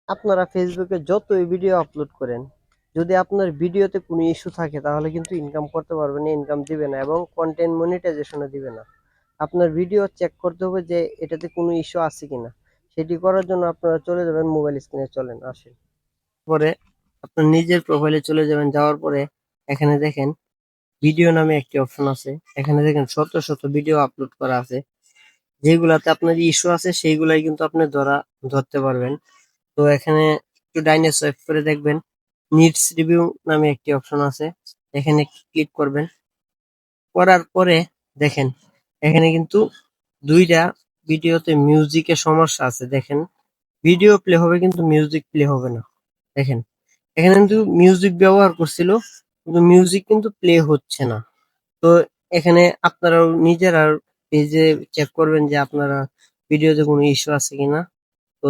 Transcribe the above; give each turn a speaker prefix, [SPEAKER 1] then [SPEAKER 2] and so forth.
[SPEAKER 1] আপনারা ফেসবুকে যতই ভিডিও আপলোড করেন, যদি আপনার ভিডিওতে কোনো ইস্যু থাকে তাহলে কিন্তু ইনকাম করতে পারবেন না, ইনকাম দিবে না এবং কন্টেন্ট মনিটাইজেশনও দিবে না। আপনার ভিডিও চেক করতে হবে যে এটাতে কোনো ইস্যু আছে কিনা। সেটি করার জন্য আপনারা চলে যাবেন মোবাইল স্ক্রিনে, চলেন আসেন। পরে আপনার নিজের প্রোফাইলে চলে যাবেন, যাওয়ার পরে এখানে দেখেন ভিডিও নামে একটি অপশন আছে। এখানে দেখেন শত শত ভিডিও আপলোড করা আছে। যেগুলাতে আপনার ইস্যু আছে সেইগুলাই কিন্তু আপনি ধরতে পারবেন। তো এখানে একটু ডাইনে সোয়াইপ করে দেখবেন নিডস রিভিউ নামে একটি অপশন আছে। এখানে ক্লিক করবেন। করার পরে দেখেন এখানে কিন্তু ২ টা ভিডিওতে মিউজিকের সমস্যা আছে। দেখেন ভিডিও প্লে হবে কিন্তু মিউজিক প্লে হবে না। দেখেন এখানে কিন্তু মিউজিক ব্যবহার করছিল কিন্তু মিউজিক কিন্তু প্লে হচ্ছে না। তো এখানে আপনারাও নিজেরা পেজে চেক করবেন যে আপনারা ভিডিওতে কোনো ইস্যু আছে কিনা। তো